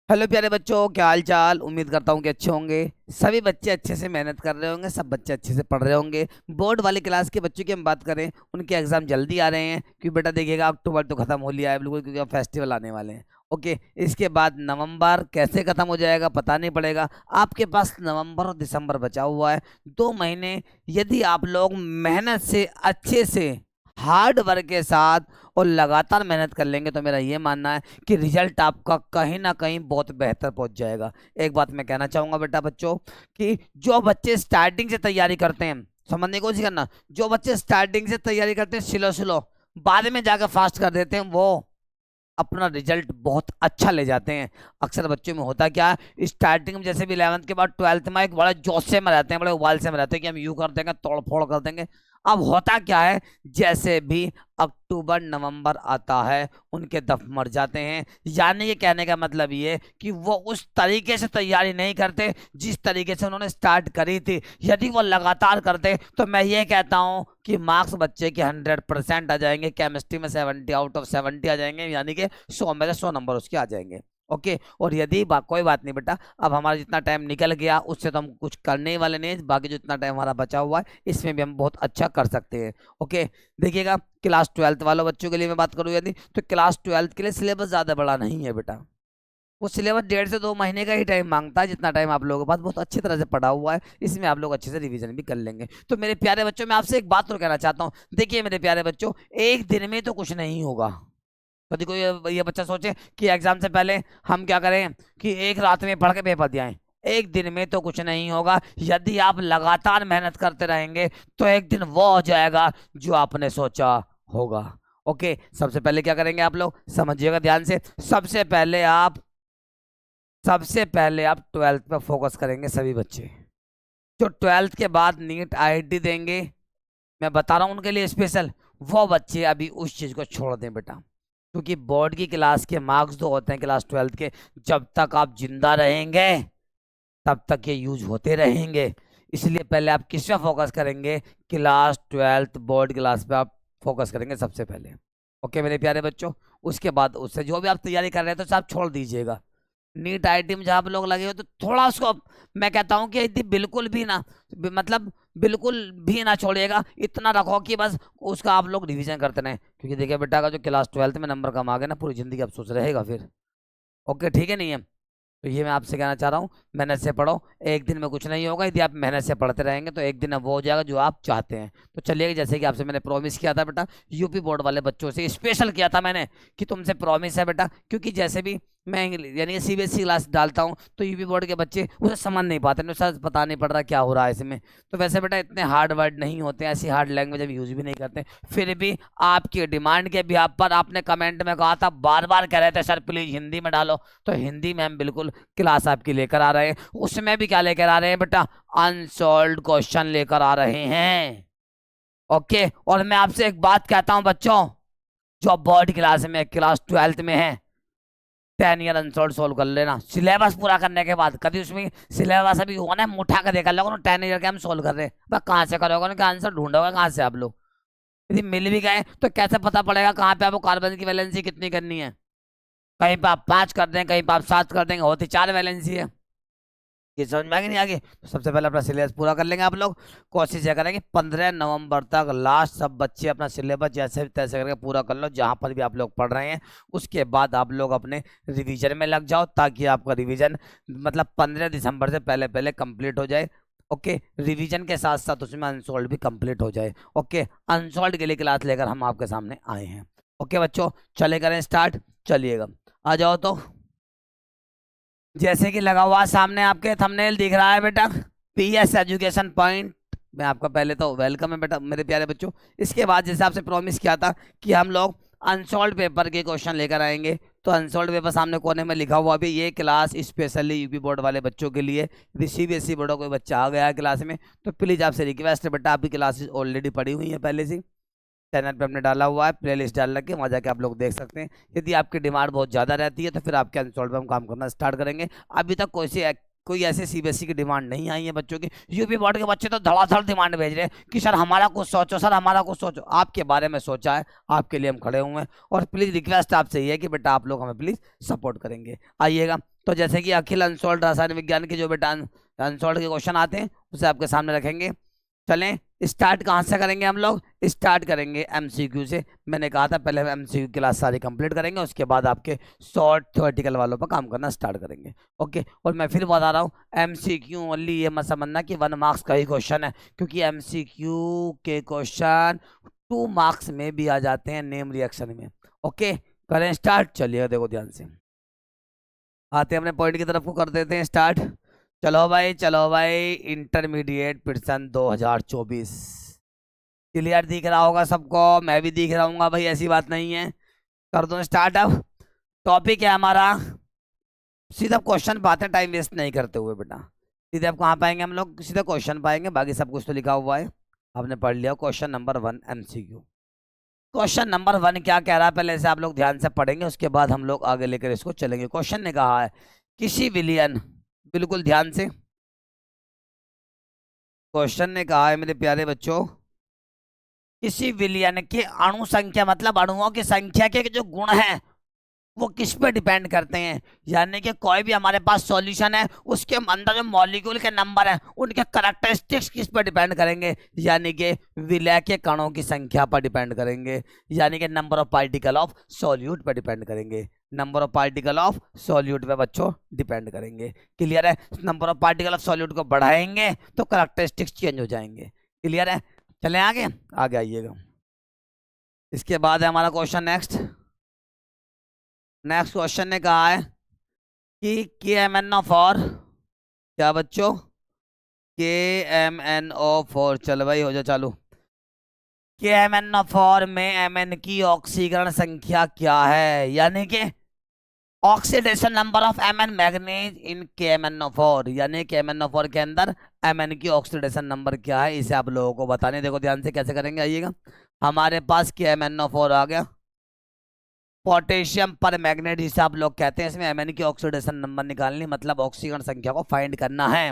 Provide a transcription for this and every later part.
Hello प्यारे बच्चों, क्या हाल चाल। उम्मीद करता हूँ कि अच्छे होंगे। सभी बच्चे अच्छे से मेहनत कर रहे होंगे, सब बच्चे अच्छे से पढ़ रहे होंगे। बोर्ड वाली क्लास के बच्चों की हम बात करें, उनके एग्जाम जल्दी आ रहे हैं क्योंकि बेटा देखिएगा अक्टूबर तो खत्म हो लिया है बिल्कुल, क्योंकि अब फेस्टिवल आने वाले हैं। ओके, इसके बाद नवंबर कैसे खत्म हो जाएगा पता नहीं पड़ेगा। आपके पास नवंबर और दिसंबर बचा हुआ है, 2 महीने। यदि आप लोग मेहनत से अच्छे से हार्ड वर्क के साथ और लगातार मेहनत कर लेंगे तो मेरा ये मानना है कि रिजल्ट आपका कहीं ना कहीं बहुत बेहतर पहुंच जाएगा। एक बात मैं कहना चाहूंगा बेटा बच्चों, कि जो बच्चे स्टार्टिंग से तैयारी करते हैं, समझने की कोशिश करना, जो बच्चे स्टार्टिंग से तैयारी करते हैं स्लो स्लो, बाद में जाकर फास्ट कर देते हैं, वो अपना रिजल्ट बहुत अच्छा ले जाते हैं। अक्सर बच्चों में होता क्या है, स्टार्टिंग में जैसे भी 11th के बाद 12th में एक बड़ा जोश से में रहते हैं, बड़े उबाल से में रहते हैं कि हम यूं कर देंगे, तोड़ फोड़ कर देंगे। अब होता क्या है, जैसे भी अक्टूबर नवंबर आता है उनके दफ मर जाते हैं। यानी ये कहने का मतलब ये कि वो उस तरीके से तैयारी नहीं करते जिस तरीके से उन्होंने स्टार्ट करी थी। यदि वो लगातार करते तो मैं ये कहता हूँ कि मार्क्स बच्चे के 100% आ जाएंगे। केमिस्ट्री में 70 आउट ऑफ 70 आ जाएंगे, यानी कि 100 में से 100 नंबर उसके आ जाएंगे। ओके, और यदि कोई बात नहीं बेटा, अब हमारा जितना टाइम निकल गया उससे तो हम कुछ करने ही वाले नहीं, बाकी जो इतना टाइम हमारा बचा हुआ है इसमें भी हम बहुत अच्छा कर सकते हैं। ओके, देखिएगा क्लास 12th वालों बच्चों के लिए मैं बात करूँ यदि, तो क्लास 12th के लिए सिलेबस ज़्यादा बड़ा नहीं है बेटा। वो सिलेबस 1.5 से 2 महीने का ही टाइम मांगता है, जितना टाइम आप लोगों के पास बहुत अच्छी तरह से पढ़ा हुआ है, इसमें आप लोग अच्छे से रिवीजन भी कर लेंगे। तो मेरे प्यारे बच्चों, मैं आपसे एक बात और कहना चाहता हूँ। देखिए मेरे प्यारे बच्चों, एक दिन में तो कुछ नहीं होगा। कभी कोई ये बच्चा सोचे कि एग्जाम से पहले हम क्या करें कि एक रात में पढ़ के पेपर दिए आएं। एक दिन में तो कुछ नहीं होगा। यदि आप लगातार मेहनत करते रहेंगे तो एक दिन वो हो जाएगा जो आपने सोचा होगा। ओके, सबसे पहले क्या करेंगे आप लोग समझिएगा ध्यान से। सबसे पहले आप 12th पर फोकस करेंगे सभी बच्चे। जो 12th के बाद नीट आईआईटी देंगे, मैं बता रहा हूँ उनके लिए स्पेशल, वो बच्चे अभी उस चीज को छोड़ दें बेटा। क्योंकि बोर्ड की क्लास के मार्क्स जो होते हैं क्लास 12th के, जब तक आप जिंदा रहेंगे तब तक ये यूज होते रहेंगे। इसलिए पहले आप किस पे फोकस करेंगे, क्लास 12th बोर्ड क्लास पे आप फोकस करेंगे सबसे पहले। ओके मेरे प्यारे बच्चों, उसके बाद उससे जो भी आप तैयारी कर रहे हैं तो आप छोड़ दीजिएगा। नीट आईआईटी में जहाँ आप लोग लगे हो तो थोड़ा उसको, मैं कहता हूँ कि यदि बिल्कुल भी ना, मतलब बिल्कुल भी ना छोड़िएगा, इतना रखो कि बस उसका आप लोग रिवीजन करते रहें। क्योंकि देखिए बेटा का जो क्लास 12th में नंबर कम आ गए ना, पूरी जिंदगी अफसोस रहेगा फिर। ओके ठीक है, नहीं है तो ये मैं आपसे कहना चाह रहा हूँ, मेहनत से पढ़ो। एक दिन में कुछ नहीं होगा, यदि आप मेहनत से पढ़ते रहेंगे तो एक दिन अब वो हो जाएगा जो आप चाहते हैं। तो चलिए, जैसे कि आपसे मैंने प्रॉमिस किया था बेटा, यूपी बोर्ड वाले बच्चों से स्पेशल किया था मैंने कि तुमसे प्रॉमिस है बेटा, क्योंकि जैसे भी मैं यानी सीबीएसई क्लास डालता हूँ तो यूपी बोर्ड के बच्चे उसे समझ नहीं पाते, उन्हें सर पता नहीं पड़ रहा क्या हो रहा है इसमें। तो वैसे बेटा इतने हार्ड वर्ड नहीं होते हैं, ऐसी हार्ड लैंग्वेज हम यूज भी नहीं करते। फिर भी आपकी डिमांड के बिहाफ पर आपने कमेंट में कहा था, बार बार कह रहे थे सर प्लीज हिंदी में डालो, तो हिंदी में हम बिल्कुल क्लास आपकी लेकर आ रहे हैं। उसमें भी क्या लेकर आ रहे हैं बेटा, अनसॉल्व क्वेश्चन लेकर आ रहे हैं। ओके, और मैं आपसे एक बात कहता हूं बच्चों, जो बोर्ड क्लास में क्लास 12th में है, 10 ईयर अनसॉल्व सोल्व कर लेना सिलेबस पूरा करने के बाद। कभी उसमें सिलेबस अभी हुआ ना उठा कर देखा लोगों ने, 10 ईयर के हम सोल्व कर रहे हैं, वह कहाँ से करोगे, उनका आंसर ढूंढोगे कहाँ से आप लोग। यदि मिल भी गए तो कैसे पता पड़ेगा कहाँ पे आपको कार्बन की वैलेंसी कितनी करनी है। कहीं पे आप 5 कर दें, कहीं पे आप 7 कर देंगे, होती 4 वैलेंसी है। ये समझ में आगे नहीं आगे, तो सबसे पहले अपना सिलेबस पूरा कर लेंगे आप लोग। कोशिश ये करेंगे 15 नवंबर तक लास्ट सब बच्चे अपना सिलेबस जैसे भी तैसे करके पूरा कर लो, जहाँ पर भी आप लोग पढ़ रहे हैं। उसके बाद आप लोग अपने रिवीजन में लग जाओ, ताकि आपका रिवीजन मतलब 15 दिसंबर से पहले पहले कंप्लीट हो जाए। ओके, रिवीजन के साथ साथ उसमें अनसोल्ड भी कंप्लीट हो जाए। ओके, अनसोल्ड के लिए क्लास लेकर हम आपके सामने आए हैं। ओके बच्चों, चले करें स्टार्ट, चलिएगा आ जाओ। तो जैसे कि लगा हुआ सामने आपके थंबनेल दिख रहा है बेटा, पीएस एजुकेशन पॉइंट। मैं आपका पहले तो वेलकम है बेटा मेरे प्यारे बच्चों। इसके बाद जैसे आपसे प्रॉमिस किया था कि हम लोग अनसॉल्व पेपर के क्वेश्चन लेकर आएंगे, तो अनसॉल्व पेपर सामने कोने में लिखा हुआ भी, ये क्लास स्पेशली यूपी बोर्ड वाले बच्चों के लिए। यदि सीबीएसई बोर्ड का कोई बच्चा आ गया है क्लास में तो प्लीज़ आपसे रिक्वेस्ट है बेटा, आपकी क्लासेस ऑलरेडी पड़ी हुई है पहले से, चैनल पे हमने डाला हुआ है, प्ले लिस्ट डाल रखी है, वहाँ जाके आप लोग देख सकते हैं। यदि आपकी डिमांड बहुत ज़्यादा रहती है तो फिर आपके अनसॉल्व पे हम काम करना स्टार्ट करेंगे। अभी तक कोई सी कोई ऐसे सीबीएसई की डिमांड नहीं आई है बच्चों की। यूपी बोर्ड के बच्चे तो धड़ाधड़ डिमांड भेज रहे हैं कि सर हमारा कुछ सोचो, सर हमारा कुछ सोचो। आपके बारे में सोचा है, आपके लिए हम खड़े हुए हैं, और प्लीज़ रिक्वेस्ट आपसे ये है कि बेटा आप लोग हमें प्लीज़ सपोर्ट करेंगे। आइएगा, तो जैसे कि अखिल अनसोल्ड रसायन विज्ञान के जो बेटा अनसोल्ड के क्वेश्चन आते हैं उसे आपके सामने रखेंगे। चलें, स्टार्ट कहाँ से करेंगे हम लोग? स्टार्ट करेंगे एमसीक्यू से। मैंने कहा था पहले हम एमसीक्यू क्लास सारी कंप्लीट करेंगे, उसके बाद आपके शॉर्ट थ्योरेटिकल वालों पर काम करना स्टार्ट करेंगे। ओके, और मैं फिर बता रहा हूँ एमसीक्यू ओनली ये मत समझना कि 1 मार्क्स का ही क्वेश्चन है, क्योंकि एमसीक्यू के क्वेश्चन 2 मार्क्स में भी आ जाते हैं नेम रिएक्शन में। ओके, करें स्टार्ट। चलिए देखो ध्यान से, आते हैं अपने पॉइंट की तरफ को, कर देते हैं स्टार्ट। चलो भाई, चलो भाई, इंटरमीडिएट पिटसन 2024 क्लियर दिख रहा होगा सबको? मैं भी दिख रहा हूँ भाई, ऐसी बात नहीं है। कर दो स्टार्ट। अब टॉपिक है हमारा, सीधा क्वेश्चन पाते हैं टाइम वेस्ट नहीं करते हुए बेटा। सीधे आप कहाँ पाएंगे हम लोग? सीधे क्वेश्चन पाएंगे, बाकी सब कुछ तो लिखा हुआ है, आपने पढ़ लिया। Question number 1 MCQ. Question number 1 क्या कह रहा है पहले से आप लोग ध्यान से पढ़ेंगे, उसके बाद हम लोग आगे लेकर इसको चलेंगे। क्वेश्चन ने कहा है किसी विलियन, बिल्कुल ध्यान से, क्वेश्चन ने कहा है मेरे प्यारे बच्चों, किसी विलियन के अणु संख्या, मतलब अणुओं की संख्या के जो गुण हैं वो किस पे डिपेंड करते हैं। यानी कि कोई भी हमारे पास सॉल्यूशन है, उसके अंदर जो मॉलिक्यूल के नंबर हैं उनके करैक्टरिस्टिक्स किस पर डिपेंड करेंगे? यानी कि विलय के कणों की संख्या पर डिपेंड करेंगे, यानी कि number of particle of solute पर डिपेंड करेंगे। Number of particle of solute पे बच्चों डिपेंड करेंगे। क्लियर है? Number of particle of solute को बढ़ाएंगे तो करैक्टरिस्टिक्स चेंज हो जाएंगे। क्लियर है? चलें आगे, आगे आइएगा। इसके बाद है हमारा क्वेश्चन नेक्स्ट। नेक्स्ट क्वेश्चन ने कहा है कि KMnO4, क्या बच्चों? KMnO4, चल भाई हो जाओ चालू। KMnO4 में Mn की ऑक्सीकरण संख्या क्या है? यानी कि oxidation number of Mn manganese in KMnO4, यानी KMnO4 के अंदर Mn की ऑक्सीडेशन नंबर क्या है, इसे आप लोगों को बताने। देखो ध्यान से कैसे करेंगे, आइएगा। हमारे पास KMnO4 आ गया, पोटेशियम पर मैग्नेट जिसे आप लोग कहते हैं, इसमें Mn की ऑक्सीडेशन नंबर निकालनी, मतलब ऑक्सीकरण संख्या को फाइंड करना है।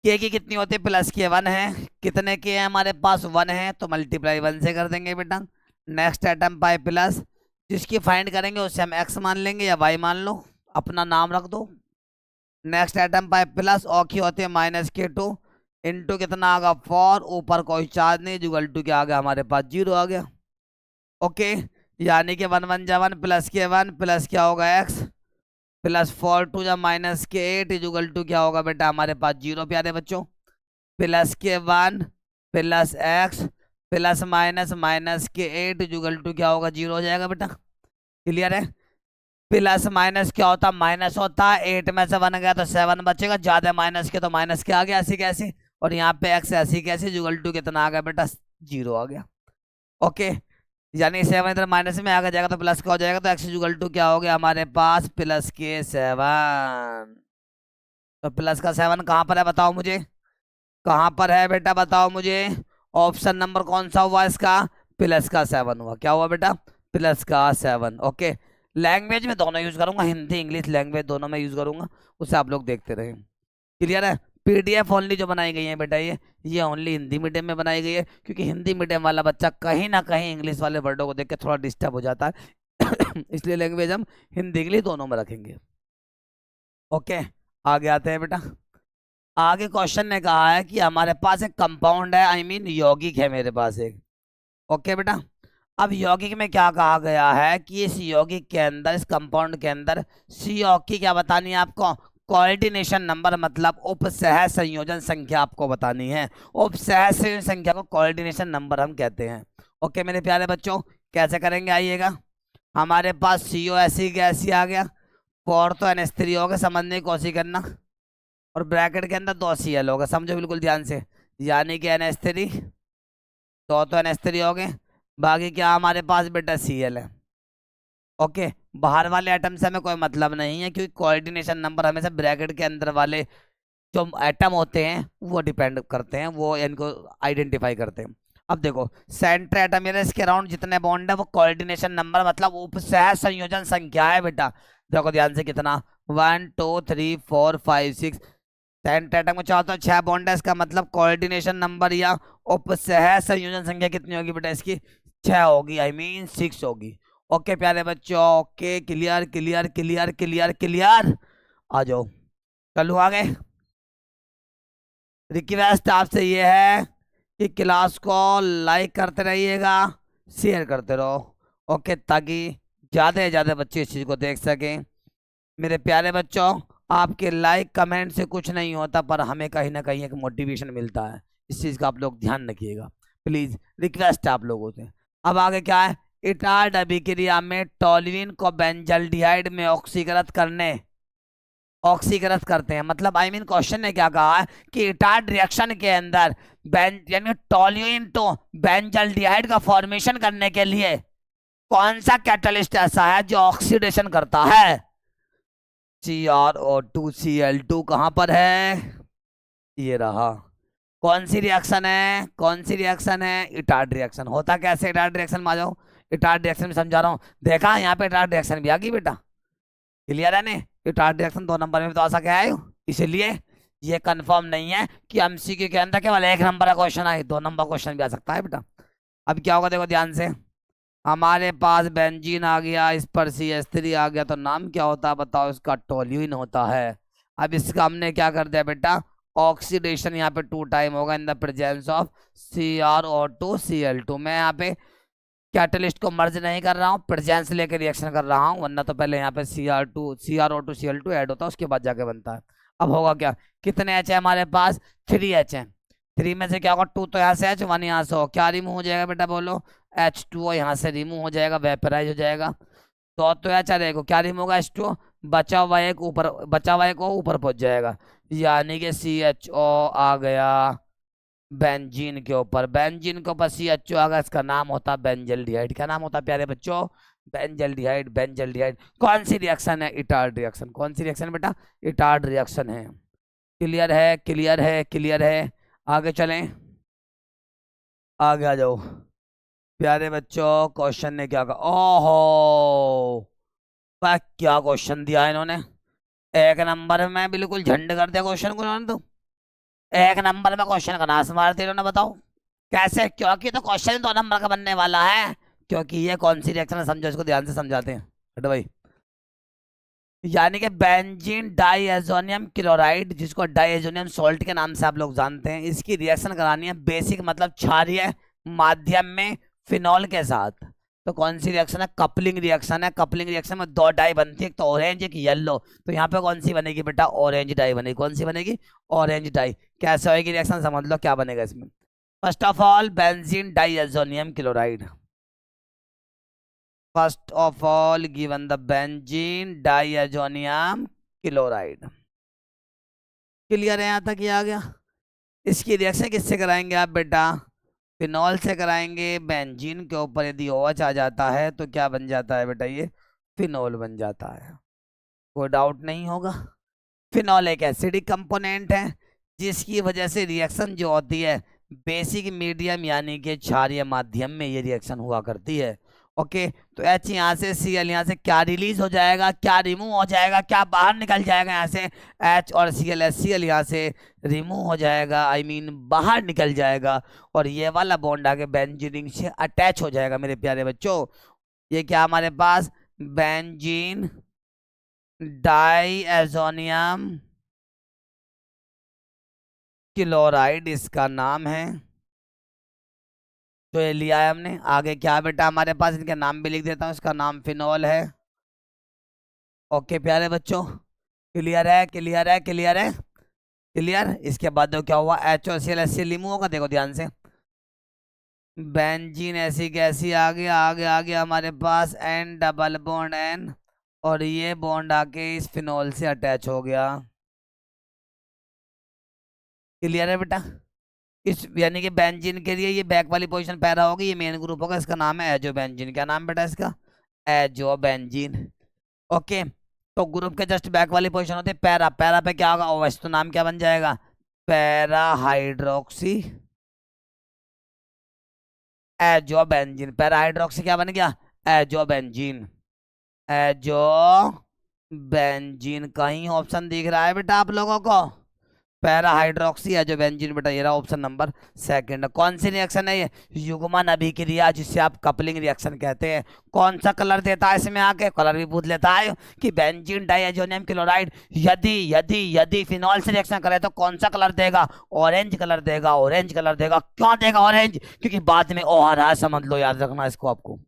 के की कितनी होती है? प्लस के 1 है। कितने के हैं हमारे पास? 1 है, तो मल्टीप्लाई 1 से कर देंगे बेटा। नेक्स्ट आइटम पाए प्लस, जिसकी फाइंड करेंगे उसे हम x मान लेंगे या y मान लो, अपना नाम रख दो। नेक्स्ट आइटम पाए प्लस, और की होती है -k2 इंटू कितना आ गया 4, ऊपर कोई चार्ज नहीं, जुगल टू क्या आ गया हमारे पास? 0 आ गया। ओके, यानी कि 1 1 जा 1 प्लस के 1 प्लस क्या होगा x प्लस 4 2 जा -k8 इजुगल टू क्या होगा बेटा हमारे पास? 0 प्यारे बच्चों। Plus K 1 plus x plus -के8 इजुगल टू क्या होगा? 0 हो जाएगा बेटा। क्लियर है? प्लस माइनस क्या होता? माइनस होता है। 8 में से 1 गया तो 7 बचेगा, ज्यादा माइनस के तो माइनस के आ गया ऐसी कैसी, और यहाँ पे x ऐसी कैसी, इजुगल टू कितना आ गया बेटा? 0 आ गया। ओके, यानी 7 इधर माइनस में आगे जाएगा तो प्लस का हो जाएगा, तो x इक्वल टू क्या हो गया हमारे पास? प्लस के 7। तो प्लस का 7 कहाँ पर है बताओ मुझे? कहाँ पर है बेटा बताओ मुझे? ऑप्शन नंबर कौन सा हुआ इसका? प्लस का 7 हुआ। क्या हुआ बेटा? प्लस का 7। ओके, लैंग्वेज में दोनों यूज करूंगा, हिंदी इंग्लिश लैंग्वेज दोनों में यूज करूंगा, उसे आप लोग देखते रहे। क्लियर है? PDF ओनली जो बनाई गई है बेटा ये ओनली हिंदी मीडियम में बनाई गई है, क्योंकि हिंदी मीडियम वाला बच्चा कहीं ना कहीं इंग्लिश वाले वर्डों को देख के थोड़ा डिस्टर्ब हो जाता है इसलिए लैंग्वेज हम हिंदी इंग्लिश दोनों में रखेंगे। ओके, आगे आते हैं बेटा। आगे क्वेश्चन ने कहा है कि हमारे पास एक कंपाउंड है, आई मीन यौगिक है मेरे पास एक। ओके बेटा, अब यौगिक में क्या कहा गया है कि इस यौगिक के अंदर, इस कंपाउंड के अंदर CO की क्या बतानी है आपको? कोऑर्डिनेशन नंबर, मतलब उपसह संयोजन संख्या आपको बतानी है। उपसह संयोजन संख्या को कोऑर्डिनेशन नंबर हम कहते हैं। ओके मेरे प्यारे बच्चों, कैसे करेंगे आइएगा। हमारे पास CO ऐसी गैसी आ गया, 4 तो NH3 हो गया, समझने की कोशिश करना, और ब्रैकेट के अंदर 2 Cl होगा, समझो बिल्कुल ध्यान से, यानी कि NH3 तो NH3 हो गए, बाकी क्या हमारे पास बेटा Cl है। ओके, बाहर वाले एटम से हमें कोई मतलब नहीं है, क्योंकि कोऑर्डिनेशन नंबर हमेशा ब्रैकेट के अंदर वाले जो एटम होते हैं वो डिपेंड करते हैं, वो इनको आइडेंटिफाई करते हैं। अब देखो सेंटर एटम या इसके अराउंड जितने बॉन्ड है वो कोऑर्डिनेशन नंबर, मतलब उपसह संयोजन संख्या है बेटा। देखो ध्यान से, कितना 1 2 3 4 5 6 सेंटेटम में चाहता हूँ 6 बॉन्ड है, इसका मतलब कोऑर्डिनेशन नंबर या उपसह संयोजन संख्या कितनी होगी बेटा इसकी? 6 होगी, आई मीन 6 होगी। ओके प्यारे बच्चों, okay clear clear clear clear clear. आ जाओ चलो आगे। रिक्वेस्ट आपसे ये है कि क्लास को लाइक करते रहिएगा, शेयर करते रहो, ओके, ताकि ज़्यादा से ज़्यादा बच्चे इस चीज़ को देख सकें। मेरे प्यारे बच्चों, आपके लाइक कमेंट से कुछ नहीं होता, पर हमें कहीं ना कहीं एक मोटिवेशन मिलता है। इस चीज़ का आप लोग ध्यान रखिएगा प्लीज़, रिक्वेस्ट है आप लोगों से। अब आगे क्या है? इटार्ड अभिक्रिया में टोल्यूइन को बेंजल्डिहाइड में ऑक्सीकृत करते हैं, मतलब आई मीन क्वेश्चन ने क्या कहा है कि इटार्ड रिएक्शन के अंदर बेन यानी टोल्यूइन तो बेंजल्डिहाइड का फॉर्मेशन करने के लिए कौन सा कैटलिस्ट ऐसा है जो ऑक्सीडेशन करता है? CrO2Cl2 कहां पर है? ये रहा। कौन सी रिएक्शन है? कौन सी रिएक्शन है? Etard reaction. होता कैसे इटार्ड रिएक्शन में? आ जाओ, इटार्ड रिएक्शन में समझा रहा हूं। देखा यहाँ पे इटार्ड रिएक्शन भी आ गई बेटा, क्लियर है ने? इटार्ड रिएक्शन 2 नंबर में तो आ सके आयो, इसलिए ये कंफर्म नहीं है कि MCQ के अंदर केवल 1 नंबर का क्वेश्चन आए, 2 नंबर क्वेश्चन भी आ सकता है बेटा। अब क्या होगा देखो ध्यान से, हमारे पास बेंजीन आ गया, इस पर CH3 आ गया, तो नाम क्या होता है बताओ? इसका टोल्यूइन होता है। अब इसका हमने क्या कर दिया बेटा? ऑक्सीडेशन यहाँ पे 2 टाइम होगा in the presence of CrO2Cl2। मैं यहाँ पे कैटलिस्ट को मर्ज नहीं कर रहा हूँ, प्रेजेंस लेकर रिएक्शन कर रहा हूँ, वरना तो पहले यहाँ पे CrO2Cl2 ऐड होता है, उसके बाद जाके बनता है। अब होगा क्या? कितने H है हमारे पास? 3 H है। 3 में से क्या होगा? 2 तो यहाँ से H, 1 यहाँ से हो, क्या रिमूव हो जाएगा बेटा बोलो? H2O यहाँ से रिमूव हो जाएगा, वेपराइज हो जाएगा। तो H आ जाएगा, क्या रिमूव होगा? H2O, बचा हुआ एक ऊपर, बचा हुआ एक ऊपर पहुंच जाएगा, यानी कि CHO आ गया बेंजीन के ऊपर। बेंजीन के ऊपर CHO आ गया, इसका नाम होता है बेंजल्डिहाइड। क्या नाम होता है प्यारे बच्चों? बेंजल्डिहाइड। बेंजल्डिहाइड कौन सी रिएक्शन है? Etard reaction. कौन सी रिएक्शन बेटा? इटार्ड रिएक्शन है। क्लियर है क्लियर है क्लियर है। आगे चलें, आगे आ जाओ प्यारे बच्चों। क्वेश्चन ने क्या कहा? ओहो वाह, क्या क्वेश्चन दिया है इन्होंने! 1 नंबर में बिल्कुल झंड कर दिया क्वेश्चन को इन्होंने तो। 1 नंबर में क्वेश्चन का नाश मारते इन्होंने, बताओ कैसे? क्योंकि तो क्वेश्चन 2 नंबर का बनने वाला है, क्योंकि ये कौन सी रिएक्शन है समझो, इसको ध्यान से समझाते हैं हटो भाई। यानी कि बेंजीन डाइएजोनियम क्लोराइड, जिसको डाइएजोनियम सॉल्ट के नाम से आप लोग जानते हैं, इसकी रिएक्शन करानी है बेसिक मतलब क्षारीय माध्यम में फिनॉल के साथ। तो कौन सी रिएक्शन है? कपलिंग रिएक्शन है। कपलिंग रिएक्शन में 2 डाई बनती है, एक तो ऑरेंज एक येलो। तो यहाँ पे कौन सी बनेगी बेटा? ऑरेंज डाई बनेगी। कौन सी बनेगी? Orange dye. कैसे होगी रिएक्शन समझ लो, क्या बनेगा इसमें। First of all benzene diazonium chloride, first of all given the benzene diazonium chloride. Clear है यहाँ तक? ये आ गया। इसकी रिएक्शन किससे कराएंगे आप बेटा? फिनॉल से कराएंगे। बेंजीन के ऊपर यदि OH आ जाता है तो क्या बन जाता है बेटा? ये फिनॉल बन जाता है, कोई डाउट नहीं होगा। फिनॉल एक एसिडिक कंपोनेंट है, जिसकी वजह से रिएक्शन जो होती है बेसिक मीडियम यानी कि क्षारीय माध्यम में ये रिएक्शन हुआ करती है। ओके, तो H यहाँ से, Cl यहाँ से क्या रिलीज हो जाएगा, क्या रिमूव हो जाएगा, क्या बाहर निकल जाएगा? यहाँ से H और Cl यहाँ से रिमूव हो जाएगा, आई मीन बाहर निकल जाएगा, और ये वाला बॉन्ड आगे बेंजीन से अटैच हो जाएगा मेरे प्यारे बच्चों। ये क्या हमारे पास? बेंजीन डाइएजोनियम क्लोराइड इसका नाम है। तो ये लिया है हमने। आगे क्या बेटा हमारे पास? इनके नाम भी लिख देता हूँ, इसका नाम फिनॉल है। ओके प्यारे बच्चों, क्लियर है क्लियर है क्लियर है क्लियर। इसके बाद क्या हुआ? HOCl रिमूव होगा, देखो ध्यान से। बेंजीन ऐसी कैसी आगे आगे आगे हमारे पास N डबल बॉन्ड N, और ये बॉन्ड आके इस फिनॉल से अटैच हो गया। क्लियर है बेटा? इस यानी कि बेंजीन के लिए ये बैक वाली पोजीशन पैरा होगी, ये मेन ग्रुप होगा, इसका नाम है एजो बेंजीन। क्या नाम बेटा इसका? Azo benzene. ओके, तो ग्रुप के जस्ट बैक वाली पोजीशन होती है पैरा। पैरा पे क्या होगा? OH, तो नाम क्या बन जाएगा? Para hydroxy azo benzene. Para hydroxy क्या बन गया? Azo benzene. एजो बेंजीन कहीं ऑप्शन दिख रहा है बेटा आप लोगों को? पैरा हाइड्रोक्सी है जो बेंजीन बेटा, ये रहा ऑप्शन नंबर सेकंड। कौन सी रिएक्शन है ये? युग्मन अभिक्रिया, जिसे आप कपलिंग रिएक्शन कहते हैं। कौन सा कलर देता है इसमें आके? कलर भी पूछ लेता है कि बेंजीन डाइअजोनियम क्लोराइड यदि यदि यदि फिनॉल से रिएक्शन करे तो कौन सा कलर देगा? ऑरेंज कलर देगा, ऑरेंज कलर देगा। क्यों देगा ऑरेंज? क्योंकि बाद में ओ आ रहा है, समझ लो, याद रखना इसको, आपको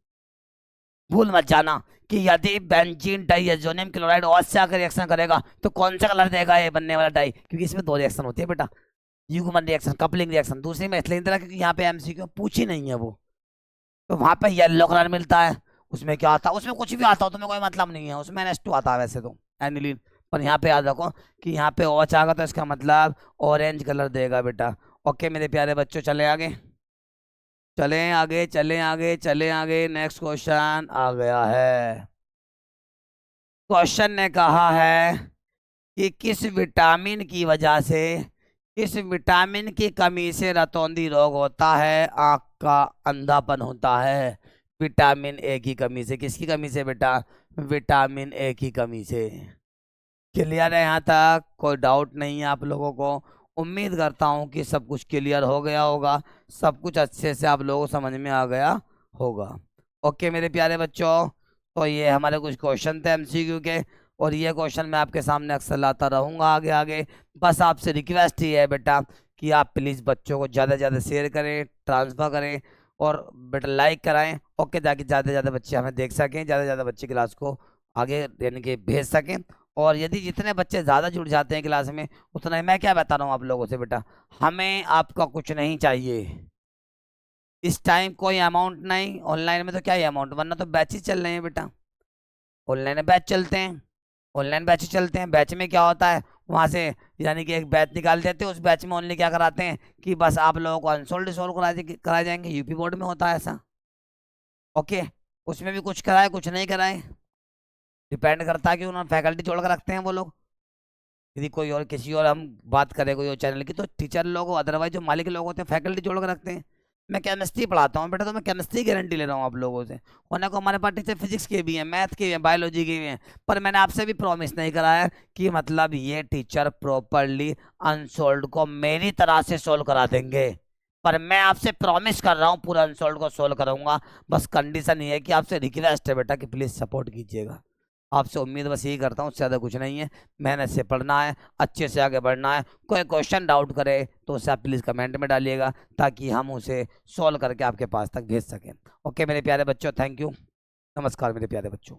भूल मत जाना कि यदि बेंजीन डाइअजोनियम क्लोराइड और से आकर रिएक्शन करेगा तो कौन सा कलर देगा ये बनने वाला डाई? क्योंकि इसमें दो रिएक्शन होती है बेटा, युग्मन रिएक्शन, कपलिंग रिएक्शन। दूसरी में इसलिए नहीं, क्योंकि यहाँ पे एमसीक्यू पूछी नहीं है वो, तो वहां पे येलो कलर मिलता है। उसमें क्या आता है? उसमें कुछ भी आता हो तुम्हें कोई मतलब नहीं है, उसमें NH2 आता है वैसे तो, एनिलीन। पर यहाँ पे याद रखो कि यहाँ पे OH आएगा तो इसका मतलब ऑरेंज कलर देगा बेटा। ओके मेरे प्यारे बच्चों, चले आगे, चलें आगे, चलें आगे, चलें आगे। नेक्स्ट क्वेश्चन आ गया है। क्वेश्चन ने कहा है कि किस विटामिन की वजह से, किस विटामिन की कमी से रतौंधी रोग होता है, आंख का अंधापन होता है? विटामिन ए की कमी से। किसकी कमी से बेटा? विटामिन ए की कमी से। क्लियर है यहाँ तक? कोई डाउट नहीं है आप लोगों को? उम्मीद करता हूँ कि सब कुछ क्लियर हो गया होगा, सब कुछ अच्छे से आप लोगों को समझ में आ गया होगा। ओके मेरे प्यारे बच्चों, तो ये हमारे कुछ क्वेश्चन थे MCQ के, और ये क्वेश्चन मैं आपके सामने अक्सर लाता रहूँगा आगे आगे। बस आपसे रिक्वेस्ट ही है बेटा कि आप प्लीज़ बच्चों को ज़्यादा से ज़्यादा शेयर करें, ट्रांसफ़र करें, और बेटा लाइक कराएं। ओके, ताकि ज़्यादा से ज़्यादा बच्चे हमें देख सकें, ज़्यादा से ज़्यादा बच्चे क्लास को आगे यानी कि भेज सकें। और यदि जितने बच्चे ज़्यादा जुड़ जाते हैं क्लास में, उतना ही, मैं क्या बता रहा हूँ आप लोगों से बेटा, हमें आपका कुछ नहीं चाहिए इस टाइम, कोई अमाउंट नहीं। ऑनलाइन में तो क्या ही अमाउंट, वरना तो बैचेस चल रहे हैं बेटा, ऑनलाइन बैच चलते हैं, ऑनलाइन बैच चलते हैं। बैच में क्या होता है, वहाँ से यानी कि एक बैच निकाल देते हैं, उस बैच में ओनली क्या कराते हैं कि बस आप लोगों को अनसोल्ड सोल्व कराए जाएंगे। यूपी बोर्ड में होता है ऐसा। ओके, उसमें भी कुछ कराए कुछ नहीं कराए, डिपेंड करता है कि उन्होंने फैकल्टी जोड़ कर रखते हैं वो लोग। यदि कोई और किसी और हम बात करें कोई और चैनल की, तो टीचर लोग, अदरवाइज जो मालिक लोग होते हैं फैकल्टी जोड़ कर रखते हैं। मैं केमिस्ट्री पढ़ाता हूँ बेटा, तो मैं केमिस्ट्री गारंटी ले रहा हूँ आप लोगों से। होने को हमारे पास टीचर फिजिक्स के भी हैं, मैथ के भी हैं, बायोलॉजी के भी हैं, पर मैंने आपसे भी प्रॉमिस नहीं करा है कि मतलब ये टीचर प्रॉपरली अनसोल्ड को मेरी तरह से सोल्व करा देंगे। पर मैं आपसे प्रॉमिस कर रहा हूँ पूरा अनसोल्ड को सोल्व कराऊंगा। बस कंडीशन ये है कि आपसे रिक्वेस्ट है बेटा कि प्लीज़ सपोर्ट कीजिएगा। आपसे उम्मीद बस यही करता हूँ, ज़्यादा कुछ नहीं है। मेहनत से पढ़ना है, अच्छे से आगे बढ़ना है। कोई क्वेश्चन डाउट करे तो उसे आप प्लीज़ कमेंट में डालिएगा, ताकि हम उसे सॉल्व करके आपके पास तक भेज सकें। ओके मेरे प्यारे बच्चों, थैंक यू, नमस्कार मेरे प्यारे बच्चों।